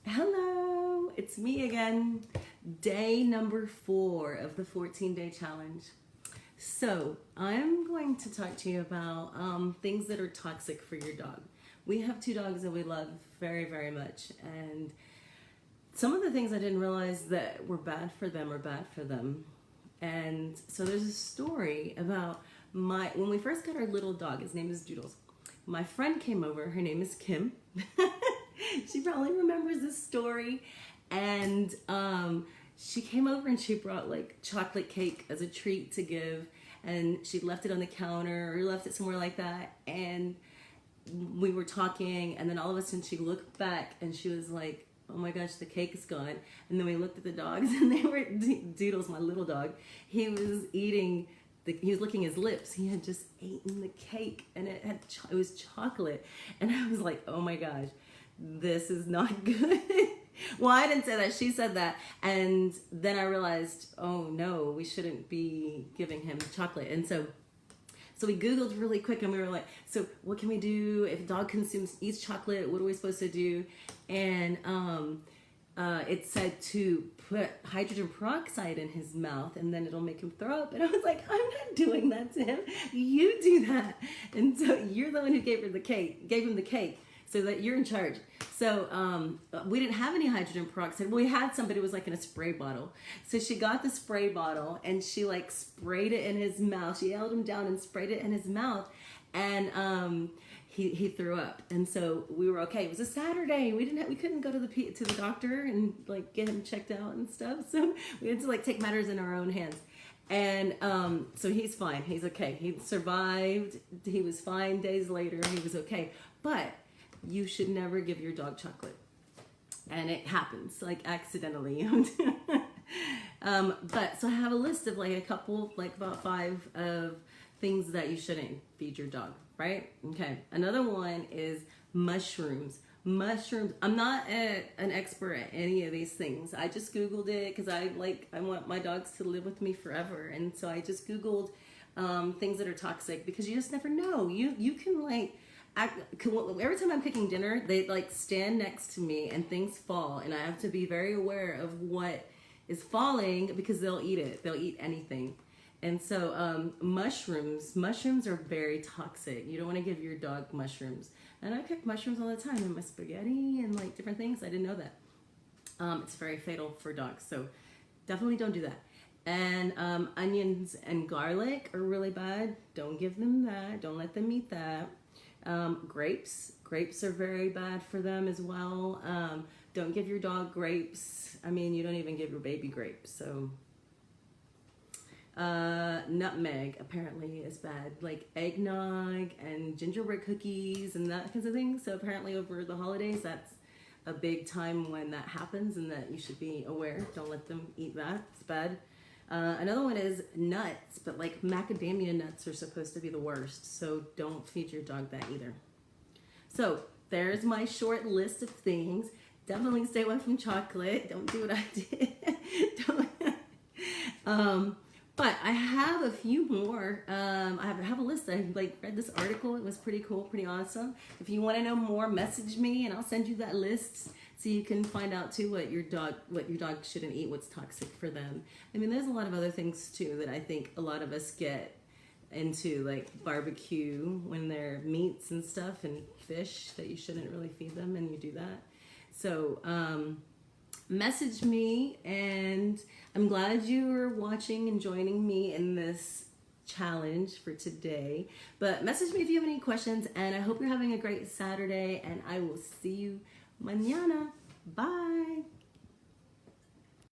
Hello, it's me again. Day number 4 of the 14-day challenge. So, I'm going to talk to you about things that are toxic for your dog. We have 2 dogs that we love very, very much, and some of the things I didn't realize that were bad for them are bad for them. And so there's a story about when we first got our little dog. His name is Doodles. My friend came over. Her name is Kim. She probably remembers this story. And she came over and she brought like chocolate cake as a treat to give. And she left it on the counter or left it somewhere like that. And we were talking, and then all of a sudden she looked back and she was like, oh my gosh, the cake is gone. And then we looked at the dogs, and they were, Doodles, my little dog, he was licking his lips. He had just eaten the cake, and it was chocolate. And I was like, oh my gosh, this is not good. Well, I didn't say that. She said that. And then I realized, oh no, we shouldn't be giving him chocolate. And so we Googled really quick, and we were like, so what can we do if a dog eats chocolate? What are we supposed to do? And it said to put hydrogen peroxide in his mouth, and then it'll make him throw up. And I was like, I'm not doing that to him. You do that. And so you're the one who gave him the cake, so that you're in charge. So we didn't have any hydrogen peroxide. Well, we had some, but it was like in a spray bottle. So she got the spray bottle and she like sprayed it in his mouth. She held him down and sprayed it in his mouth, and he threw up. And so we were okay. It was a Saturday. We couldn't go to the doctor and like get him checked out and stuff. So we had to like take matters in our own hands. And so he's fine. He's okay. He survived. He was fine. Days later, he was okay. But you should never give your dog chocolate. And it happens, like accidentally. But so I have a list of like a couple, like about 5 of things that you shouldn't feed your dog, right? Okay. Another one is mushrooms. Mushrooms. I'm not an expert at any of these things. I just Googled it because I want my dogs to live with me forever. And so I just Googled things that are toxic, because you just never know. You can like, every time I'm cooking dinner, they like stand next to me and things fall, and I have to be very aware of what is falling, because they'll eat it. They'll eat anything. And so mushrooms are very toxic. You don't want to give your dog mushrooms. And I cook mushrooms all the time in my spaghetti and like different things. I didn't know that. It's very fatal for dogs, so definitely don't do that. And onions and garlic are really bad. Don't give them that. Don't let them eat that. Grapes are very bad for them as well. Don't give your dog grapes. I mean, you don't even give your baby grapes. So nutmeg apparently is bad, like eggnog and gingerbread cookies and that kinds of things. So apparently over the holidays, that's a big time when that happens, and that you should be aware. Don't let them eat that. It's bad. Another one is nuts, but like macadamia nuts are supposed to be the worst, so don't feed your dog that either. So there's my short list of things. Definitely stay away from chocolate. Don't do what I did. But I have a few more. I have a list. I like read this article. It was pretty cool, pretty awesome. If you want to know more, message me and I'll send you that list, so you can find out too what your dog shouldn't eat, what's toxic for them. I mean, there's a lot of other things too that I think a lot of us get into, like barbecue, when they're meats and stuff, and fish, that you shouldn't really feed them, and you do that. So message me, and I'm glad you were watching and joining me in this challenge for today. But message me if you have any questions, and I hope you're having a great Saturday, and I will see you mañana. Bye.